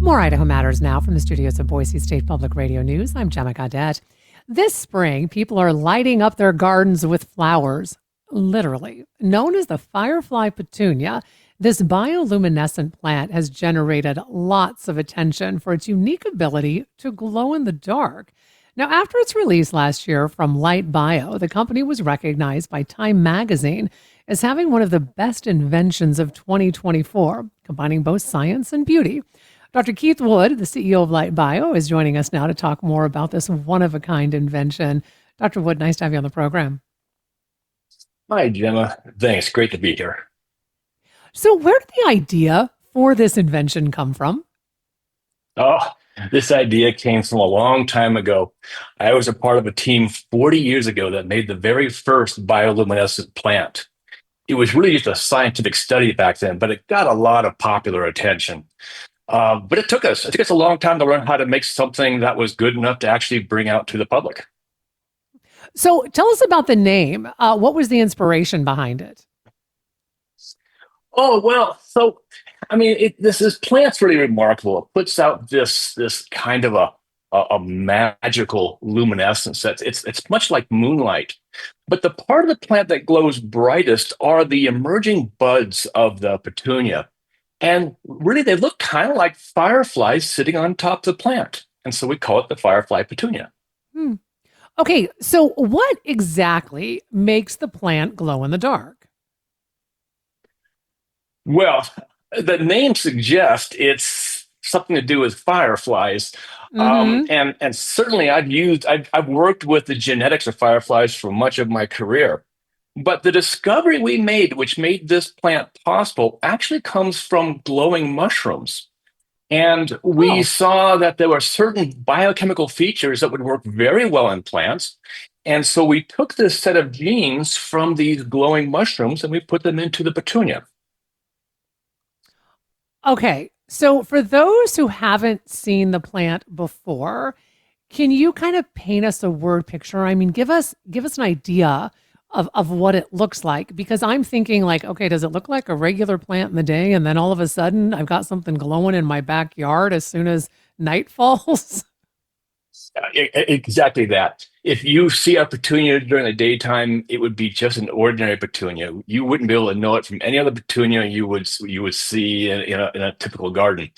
More Idaho Matters now from the studios of Boise State Public Radio News. I'm Gemma Gaudette. This spring, people are lighting up their gardens with flowers, literally. Known as the firefly petunia, this bioluminescent plant has generated lots of attention for its unique ability to glow in the dark. Now, after its release last year from Light Bio, the company was recognized by Time magazine as having one of the best inventions of 2024, combining both science and beauty. Dr. Keith Wood, the CEO of Light Bio, is joining us now to talk more about this one-of-a-kind invention. Dr. Wood, nice to have you on the program. Hi, Gemma. Thanks. Great to be here. So where did the idea for this invention come from? Oh, this idea came from a long time ago. I was a part of a team 40 years ago that made the very first bioluminescent plant. It was really just a scientific study back then, but it got a lot of popular attention. But it took us a long time to learn how to make something that was good enough to actually bring out to the public. So tell us about the name. What was the inspiration behind it? Oh, well, so, this plant's really remarkable. It puts out this kind of a magical luminescence. It's much like moonlight. But the part of the plant that glows brightest are the emerging buds of the petunia. And really, they look kind of like fireflies sitting on top of the plant. And so we call it the firefly petunia. Okay, so what exactly makes the plant glow in the dark? Well, the name suggests it's something to do with fireflies. And certainly I've worked with the genetics of fireflies for much of my career. But the discovery we made, which made this plant possible, actually comes from glowing mushrooms. And we saw that there were certain biochemical features that would work very well in plants. And so we took this set of genes from these glowing mushrooms and we put them into the petunia. Okay, so for those who haven't seen the plant before, can you kind of paint us a word picture? I mean, give us an idea of what it looks like, because I'm thinking like, okay, does it look like a regular plant in the day, and then all of a sudden I've got something glowing in my backyard as soon as night falls? Exactly that. If you see a petunia during the daytime, it would be just an ordinary petunia. You wouldn't be able to know it from any other petunia you would see in a typical garden.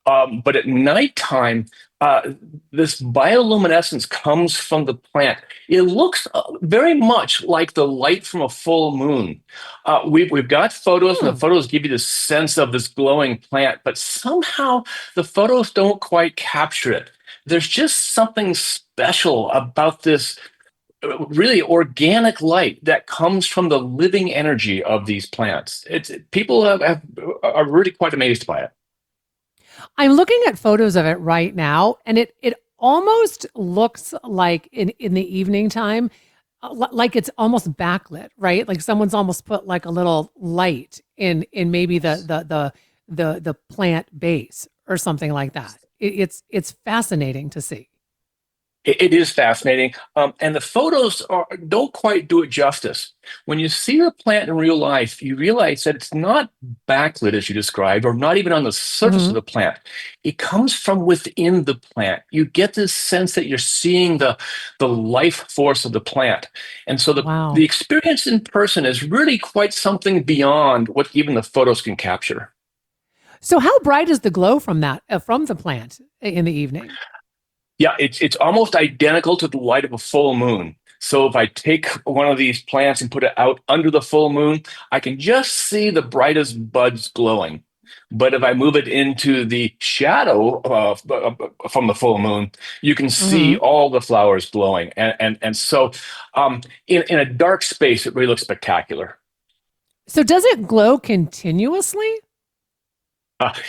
But at nighttime, this bioluminescence comes from the plant. It looks very much like the light from a full moon. We've got photos, and the photos give you the sense of this glowing plant, but somehow the photos don't quite capture it. There's just something special about this really organic light that comes from the living energy of these plants. People are really quite amazed by it. I'm looking at photos of it right now, and it almost looks like in the evening time, like it's almost backlit, right? Like someone's almost put like a little light in maybe the plant base or something like that. It's fascinating to see. It is fascinating, and the photos don't quite do it justice. When you see the plant in real life, you realize that it's not backlit as you described, or not even on the surface of the plant. It comes from within the plant. You get this sense that you're seeing the life force of the plant, and so the experience in person is really quite something beyond what even the photos can capture. So, how bright is the glow from from the plant in the evening? Yeah, it's almost identical to the light of a full moon. So if I take one of these plants and put it out under the full moon, I can just see the brightest buds glowing. But if I move it into the shadow from the full moon, you can see all the flowers glowing. So in a dark space, it really looks spectacular. So does it glow continuously?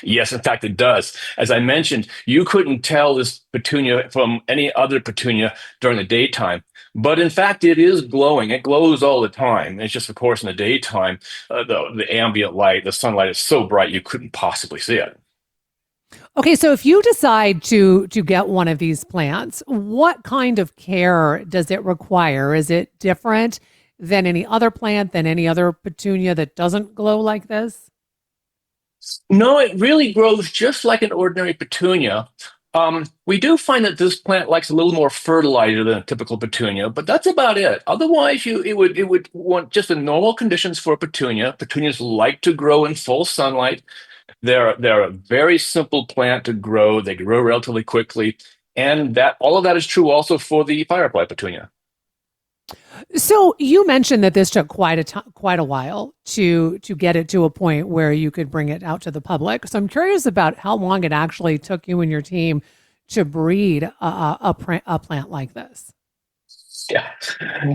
Yes, in fact, it does. As I mentioned, you couldn't tell this petunia from any other petunia during the daytime. But in fact, it is glowing. It glows all the time. It's just, of course, in the daytime, the ambient light, the sunlight is so bright you couldn't possibly see it. Okay, so if you decide to get one of these plants, what kind of care does it require? Is it different than any other plant, than any other petunia that doesn't glow like this? No, it really grows just like an ordinary petunia. We do find that this plant likes a little more fertilizer than a typical petunia, but that's about it. Otherwise, it would want just the normal conditions for a petunia. Petunias like to grow in full sunlight. They're a very simple plant to grow. They grow relatively quickly, and that all of that is true also for the firefly petunia. So you mentioned that this took quite a while to get it to a point where you could bring it out to the public. So I'm curious about how long it actually took you and your team to breed a plant like this. Yeah,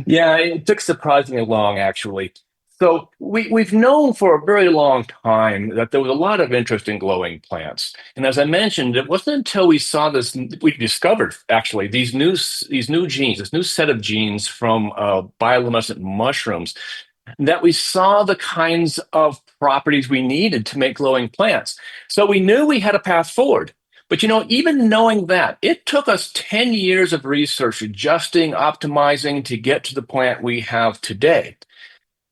yeah, it took surprisingly long, actually. So we've known for a very long time that there was a lot of interest in glowing plants, and as I mentioned, it wasn't until we saw this we discovered actually these new genes, this new set of genes from bioluminescent mushrooms that we saw the kinds of properties we needed to make glowing plants. So we knew we had a path forward. But even knowing that, it took us 10 years of research, adjusting, optimizing to get to the plant we have today.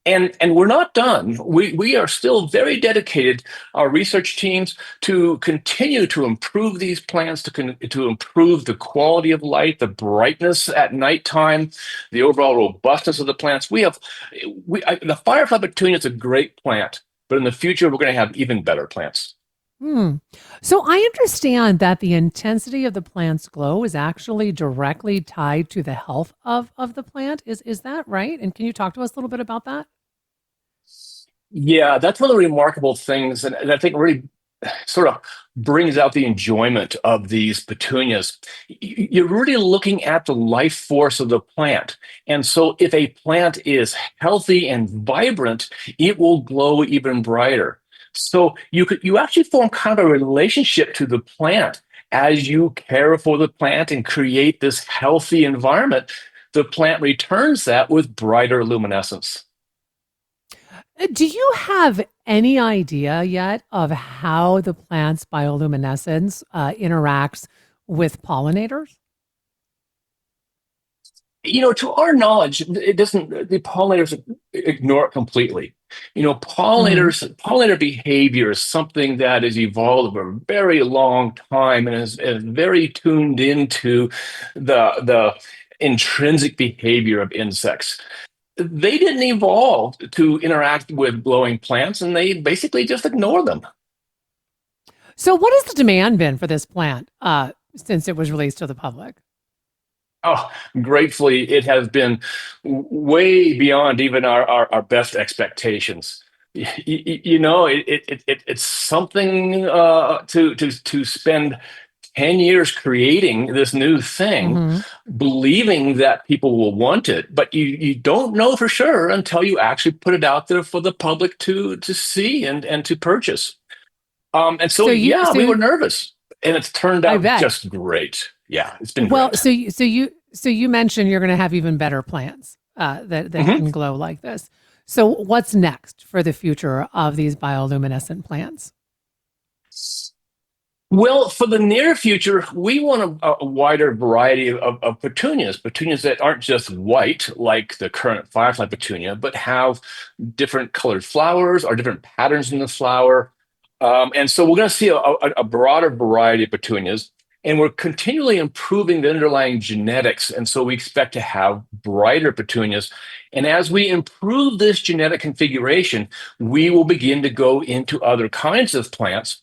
And we're not done. We are still very dedicated, our research teams, to continue to improve these plants, to improve the quality of light, the brightness at nighttime, the overall robustness of the plants. The firefly petunia is a great plant, but in the future we're going to have even better plants. Hmm. So I understand that the intensity of the plant's glow is actually directly tied to the health of the plant. Is that right? And can you talk to us a little bit about that? Yeah, that's one of the remarkable things, and I think really sort of brings out the enjoyment of these petunias. You're really looking at the life force of the plant. And so if a plant is healthy and vibrant, it will glow even brighter. So you actually form kind of a relationship to the plant as you care for the plant and create this healthy environment. The plant returns that with brighter luminescence. Do you have any idea yet of how the plant's bioluminescence interacts with pollinators? To our knowledge, it doesn't, the pollinators ignore it completely. Hmm. Pollinator behavior is something that has evolved over a very long time and is very tuned into the intrinsic behavior of insects. They didn't evolve to interact with glowing plants, and they basically just ignore them. So, what has the demand been for this plant since it was released to the public? Oh, gratefully, it has been way beyond even our best expectations. It's something to spend 10 years creating this new thing, Hmm. believing that people will want it, but you don't know for sure until you actually put it out there for the public to see and to purchase. And so, So you, yeah, we were so nervous, and it's turned I out bet. just great. Yeah, it's been Well, great. so you mentioned you're going to have even better plants that Mhm. can glow like this. So, what's next for the future of these bioluminescent plants? Well, for the near future, we want a wider variety of petunias that aren't just white like the current firefly petunia, but have different colored flowers or different patterns in the flower. And so we're going to see a broader variety of petunias, and we're continually improving the underlying genetics. And so we expect to have brighter petunias. And as we improve this genetic configuration, we will begin to go into other kinds of plants.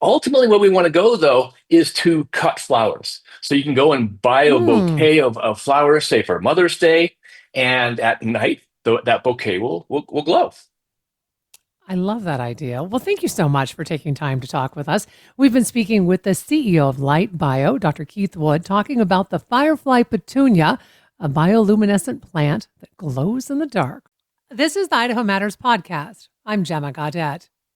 Ultimately, where we want to go, though, is to cut flowers. So you can go and buy a Hmm. bouquet of flowers, say for Mother's Day, and at night, that bouquet will glow. I love that idea. Well, thank you so much for taking time to talk with us. We've been speaking with the CEO of Light Bio, Dr. Keith Wood, talking about the firefly petunia, a bioluminescent plant that glows in the dark. This is the Idaho Matters podcast. I'm Gemma Gaudette.